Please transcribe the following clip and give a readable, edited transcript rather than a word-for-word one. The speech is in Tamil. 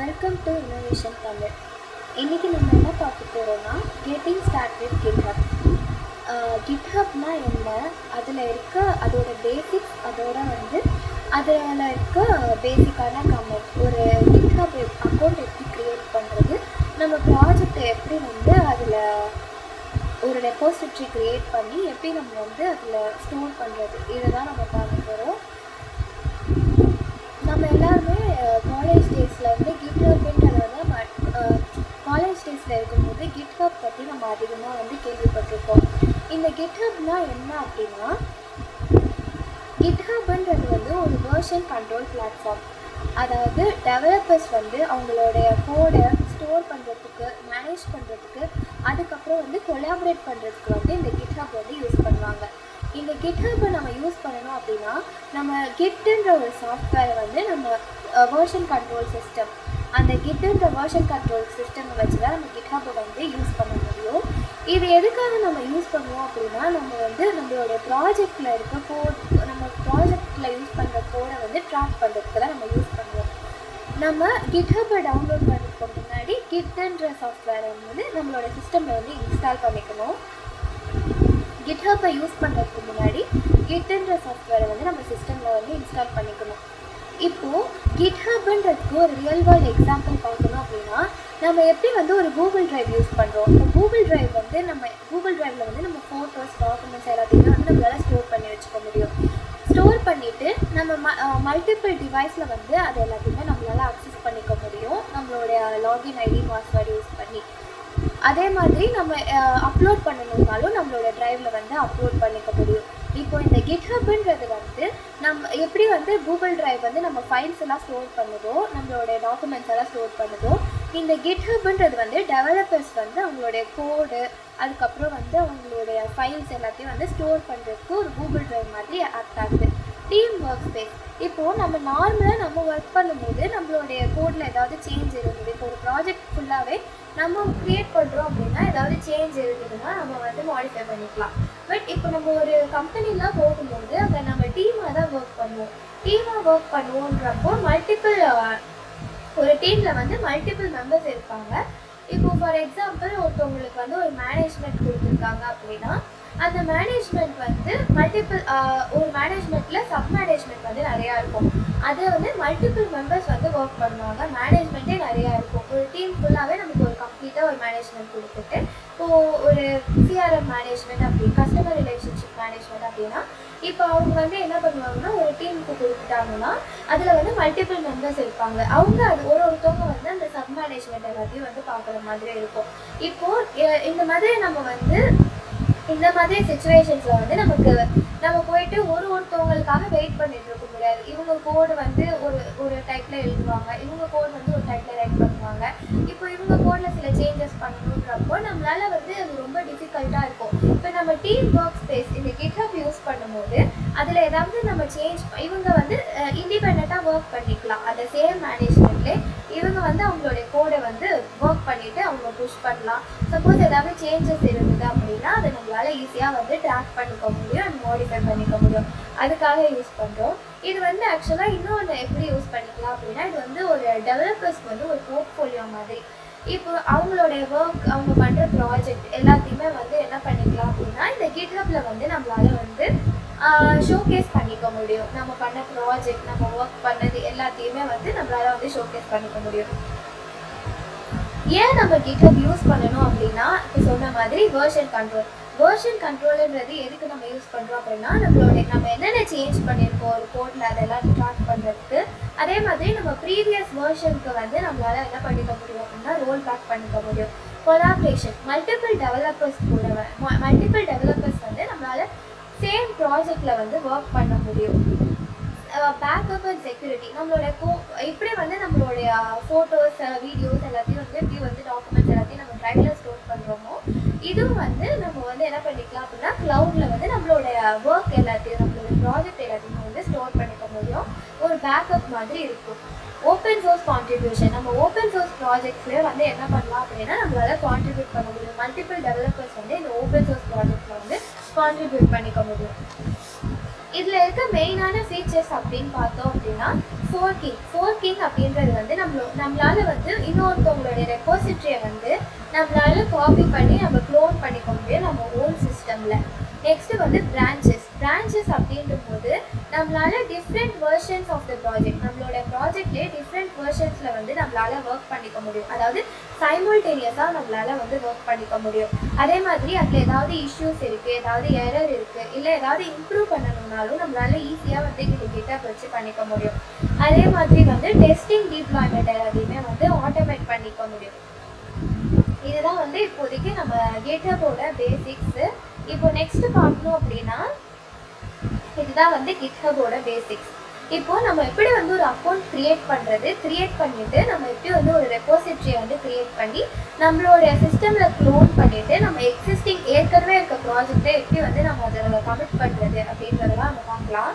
Welcome to innovation Tamil. இன்றைக்கி நம்ம என்ன பார்க்க போகிறோம்னா கெட்டிங் ஸ்டார்ட் வித் கிட்ஹப். கிட்ஹப்னா என்ன, அதில் இருக்க அதோட பேசிக்ஸ், அதில் இருக்க பேசிக்கான கமெண்ட், ஒரு கிட்ஹப் அக்கௌண்ட் எப்படி க்ரியேட் பண்ணுறது, நம்ம ப்ராஜெக்டை எப்படி அதில் ஒரு ரெப்போசிட்ரி க்ரியேட் பண்ணி எப்படி நம்ம அதில் ஸ்டோர் பண்ணுறது, இதை தான் நம்ம பார்க்க போகிறோம். நம்ம எல்லாருமே காலேஜ் டேஸில் கிட்ஹப்ன்றது காலேஜ் டேஸில் இருக்கும்போது கிட்ஹப் பற்றி நம்ம அதிகமாக கேள்விப்பட்டிருக்கோம். இந்த கிட்ஹப்னா என்ன அப்படின்னா, கிட்ஹப்ன்றது ஒரு வெர்ஷன் கண்ட்ரோல் பிளாட்ஃபார்ம். அதாவது டெவலப்பர்ஸ் அவங்களுடைய கோடை ஸ்டோர் பண்ணுறதுக்கு, மேனேஜ் பண்ணுறதுக்கு, அதுக்கப்புறம் கொலாபரேட் பண்ணுறதுக்கு இந்த கிட்ஹப் யூஸ் பண்ணுவாங்க. இந்த கிட்ஹப்பை நம்ம யூஸ் பண்ணணும் அப்படின்னா, நம்ம கிட்ன்ற ஒரு சாஃப்ட்வேரை நம்ம வெர்ஷன் கண்ட்ரோல் சிஸ்டம், அந்த கிட்ன்ற வெர்ஷன் கண்ட்ரோல் சிஸ்டமை வச்சு தான் நம்ம கிட்ஹப்பை யூஸ் பண்ண முடியும். இது எதுக்காக நம்ம யூஸ் பண்ணுவோம் அப்படின்னா, நம்ம நம்மளோட ப்ராஜெக்டில் இருக்க கோட், நம்ம ப்ராஜெக்டில் யூஸ் பண்ணுற கோடை ட்ராக் பண்ணுறதுக்கு தான் நம்ம யூஸ் பண்ணுவோம். நம்ம கிட்ஹப்பை டவுன்லோட் பண்ணுறதுக்கு முன்னாடி கிட்ன்ற சாஃப்ட்வேரை நம்மளோட சிஸ்டமில் இன்ஸ்டால் பண்ணிக்கணும். கிட்ஹப்பை யூஸ் பண்ணுறதுக்கு முன்னாடி கிட்ன்ற சாஃப்ட்வேரை நம்ம சிஸ்டமில் இன்ஸ்டால் பண்ணிக்கணும். இப்போது கிட்ஹப்ன்றதுக்கு ஒரு ரியல் வேர்ல்டு எக்ஸாம்பிள் பார்க்கணும் அப்படின்னா, நம்ம எப்படி ஒரு கூகுள் ட்ரைவ் யூஸ் பண்ணுறோம். இந்த கூகுள் ட்ரைவ் நம்ம கூகுள் ட்ரைவில் நம்ம ஃபோட்டோஸ், டாக்குமெண்ட்ஸ் எல்லாத்தையுமே நம்மளால் ஸ்டோர் பண்ணி வச்சுக்க முடியும். ஸ்டோர் பண்ணிவிட்டு நம்ம மல்டிபிள் டிவைஸில் அது எல்லாத்தையுமே நம்மளால் அக்சஸ் பண்ணிக்க முடியும், நம்மளுடைய லாகின் ஐடி பாஸ்வேர்டு யூஸ் பண்ணி. அதே மாதிரி நம்ம அப்லோட் பண்ணணுன்னாலும் நம்மளோட ட்ரைவில் அப்லோட் பண்ணிக்க முடியும். இப்போ இந்த கிட்ஹப்ன்றது நம்ம எப்படி கூகுள் ட்ரைவ் நம்ம ஃபைல்ஸ் எல்லாம் ஸ்டோர் பண்ணுதோ, நம்மளோட டாக்குமெண்ட்ஸ் எல்லாம் ஸ்டோர் பண்ணுதோ, இந்த கிட்ஹப்ன்றது டெவலப்பர்ஸ் அவங்களுடைய கோடு, அதுக்கப்புறம் அவங்களுடைய ஃபைல்ஸ் எல்லாத்தையும் ஸ்டோர் பண்ணுறதுக்கு ஒரு கூகுள் ட்ரைவ் மாதிரி ஆக்ட் ஆகுது. Team work space. இப்போது நம்ம நார்மலாக ஒர்க் பண்ணும்போது நம்மளுடைய கோடில் ஏதாவது சேஞ்ச் இருந்தது, இப்போ ஒரு ப்ராஜெக்ட் ஃபுல்லாகவே நம்ம க்ரியேட் பண்ணுறோம் அப்படின்னா ஏதாவது சேஞ்ச் இருந்ததுன்னா நம்ம மாடிஃபை பண்ணிக்கலாம். பட் இப்போ நம்ம ஒரு கம்பெனிலாம் போகும்போது அங்கே நம்ம டீமாக தான் ஒர்க் பண்ணுவோம். டீமாக ஒர்க் பண்ணுவோன்றப்போ ஒரு டீமில் மல்டிபிள் மெம்பர்ஸ் இருப்பாங்க. இப்போ ஃபார் எக்ஸாம்பிள் ஒருத்தவங்களுக்கு ஒரு மேனேஜ்மெண்ட் கொடுத்துருக்காங்க அப்படின்னா, அந்த மேனேஜ்மெண்ட் மல்டிபிள் ஒரு மேனேஜ்மெண்ட்டில் சப் மேனேஜ்மெண்ட் நிறையா இருக்கும். அது மல்டிபிள் மெம்பர்ஸ் ஒர்க் பண்ணுவாங்க. மேனேஜ்மெண்ட்டே நிறையா இருக்கும். ஒரு டீம் ஃபுல்லாகவே நமக்கு ஒரு கம்ப்ளீட்டாக ஒரு மேனேஜ்மெண்ட் கொடுத்துட்டு, இப்போது ஒரு சிஆர்எம் மேனேஜ்மெண்ட் அப்படி, கஸ்டமர் ரிலேஷன்ஷிப் மேனேஜ்மெண்ட் அப்படின்னா, இப்போ அவங்க என்ன பண்ணுவாங்கன்னா, ஒரு டீமுக்கு கொடுத்துட்டாங்கன்னா அதில் மல்டிபிள் மெம்பர்ஸ் இருப்பாங்க. அவங்க அது ஒருத்தவங்க அந்த சப் மேனேஜ்மெண்ட் எல்லாத்தையும் பார்க்குற மாதிரி இருக்கும். இப்போது இந்த மாதிரி நம்ம இந்த மாதிரி சுச்சுவேஷன்ஸில் நம்ம போயிட்டு ஒருத்தவங்களுக்காக வெயிட் பண்ணிட்டு இருக்க முடியாது. இவங்க கோடு ஒரு டைப்பில் எழுதுவாங்க, இவங்க கோடு ஒரு டைப்பில் ரைட் பண்ணுவாங்க. இப்போ இவங்க கோடில் சில சேஞ்சஸ் பண்ணணுன்றப்போ நம்மளால் அது ரொம்ப டிஃபிகல்ட்டாக இருக்கும். இப்போ நம்ம டீம் ஒர்க் ஸ்பேஸ் இந்த கிட்ஹப் யூஸ் பண்ணும்போது அதில் ஏதாவது நம்ம சேஞ்ச், இவங்க இண்டிபெண்ட்டாக ஒர்க் பண்ணிக்கலாம். அந்த சேம் மேனேஜ்மெண்ட்லே இவங்க அவங்களுடைய கோடை ஒர்க் பண்ணிவிட்டு அவங்க புஷ் பண்ணலாம். சப்போஸ் ஏதாவது சேஞ்சஸ் இருந்தது அப்படின்னா அதை நம்மளால் ஈஸியாக ட்ராக் பண்ணிக்க முடியும் அண்ட் மாடிஃபை பண்ணிக்க முடியும். அதுக்காக யூஸ் பண்ணுறோம். இது ஆக்சுவலாக இன்னொன்று எப்படி யூஸ் பண்ணிக்கலாம் அப்படின்னா, இது ஒரு டெவலப்பர்ஸ்க்கு ஒரு போர்ட்ஃபோலியோ மாதிரி. இப்போ அவங்களுடைய ஒர்க், அவங்க பண்ணுற ப்ராஜெக்ட் எல்லாத்தையுமே என்ன பண்ணிக்கலாம் அப்படின்னா, இந்த கிட்ஹப்பில் நம்மளால் ஷோகேஸ் பண்ணிக்க முடியும். நம்ம பண்ண ப்ராஜெக்ட், நம்ம ஒர்க் பண்ணது எல்லாத்தையுமே நம்மளால் ஷோகேஸ் பண்ணிக்க முடியும். ஏன் நம்ம கிட்ஹப் யூஸ் பண்ணணும் அப்படின்னா, இப்போ சொன்ன மாதிரி வெர்ஷன் கண்ட்ரோல்ன்றது எதுக்கு நம்ம யூஸ் பண்ணுறோம் அப்படின்னா, நம்ம என்னென்ன சேஞ்ச் பண்ணியிருக்கோம் ஒரு கோடில் அதெல்லாம் ட்ராக் பண்ணுறதுக்கு. அதே மாதிரி நம்ம ப்ரீவியஸ் வெர்ஷனுக்கு நம்மளால் என்ன பண்ணிக்க முடியும் அப்படின்னா ரோல் பேக் பண்ணிக்க முடியும். கொலாபரேஷன், மல்டிபிள் டெவலப்பர்ஸ் நம்மளால் சேம் ப்ராஜெக்டில் ஒர்க் பண்ண முடியும். பேக்கப் அண்ட் செக்யூரிட்டி, நம்மளோட இப்படி நம்மளுடைய ஃபோட்டோஸ், வீடியோஸ் எல்லாத்தையும் எப்படி டாக்குமெண்ட்ஸ் எல்லாத்தையும் நம்ம ட்ரைவில் ஸ்டோர் பண்ணுறோமோ, இதுவும் நம்ம என்ன பண்ணிக்கலாம் அப்படின்னா க்ளவுடில் நம்மளுடைய ஒர்க் எல்லாத்தையும், நம்மளோட ப்ராஜெக்ட் எல்லாத்தையும் ஸ்டோர் பண்ணிக்க முடியும். ஒரு பேக்கப் மாதிரி இருக்கும். ஓப்பன் சோர்ஸ் கான்ட்ரிபியூஷன், நம்ம ஓப்பன் சோர்ஸ் ப்ராஜெக்ட்ஸ்லேயே என்ன பண்ணலாம் அப்படின்னா நம்மளால் கான்ட்ரிபியூட் பண்ண முடியும். மல்டிபிள் டெவலப்பர்ஸ் இந்த ஓப்பன் சோர்ஸ் ப்ராஜெக்டில் கான்ட்ரிபியூட் பண்ணிக்க முடியும். இதில் இருக்க மெயினான ஃபீச்சர்ஸ் அப்படின்னு பார்த்தோம் அப்படின்னா, ஃபோர்க்கிங் அப்படின்றது வந்து நம்மளால வந்து இன்னொருத்தவங்களுடைய ரெப்போசிட்டரியை வந்து நம்மளால காப்பி பண்ணி நம்ம க்ளோன் பண்ணிக்க முடியும் நம்ம ஓன் சிஸ்டமில். நெக்ஸ்ட்டு வந்து பிரான்ச்சஸ் அப்படின்னும் போது நம்மளால different versions of the project, நம்மளோட ப்ராஜெக்ட்லேயே டிஃப்ரெண்ட் வெர்ஷன்ஸில் வந்து நம்மளால ஒர்க் பண்ணிக்க முடியும். அதாவது சைமல்டேனியஸாக நம்மளால வந்து ஒர்க் பண்ணிக்க முடியும். அதே மாதிரி அதில் ஏதாவது இஷ்யூஸ் இருக்குது, ஏதாவது எரர் இருக்குது, இல்லை ஏதாவது இம்ப்ரூவ் பண்ணணும்னாலும் நம்மளால ஈஸியாக வந்து GitHub வச்சு பண்ணிக்க முடியும். அதே மாதிரி வந்து டெஸ்டிங் டிப்ளாய்மெண்ட் எல்லாத்தையுமே வந்து ஆட்டோமேட் பண்ணிக்க முடியும். இதுதான் வந்து இப்போதைக்கு நம்ம GitHubஓட பேசிக்ஸு. இப்போ நெக்ஸ்ட் பார்க்கணும் அப்படின்னா இதுதான் வந்து GitHubஓட பேசிக்ஸ். இப்போ நம்ம எப்படி வந்து ஒரு அக்கௌண்ட் கிரியேட் பண்ணிட்டு நம்ம எப்படி வந்து ஒரு ரெப்போசிட்டரியை வந்து கிரியேட் பண்ணி நம்மளோட சிஸ்டமில் க்ளோன் பண்ணிட்டு நம்ம ஏற்கனவே இருக்க ப்ராஜெக்டை எப்படி வந்து நம்ம அதை கமிட் பண்ணுறது அப்படின்றதெல்லாம் நம்ம பார்க்கலாம்.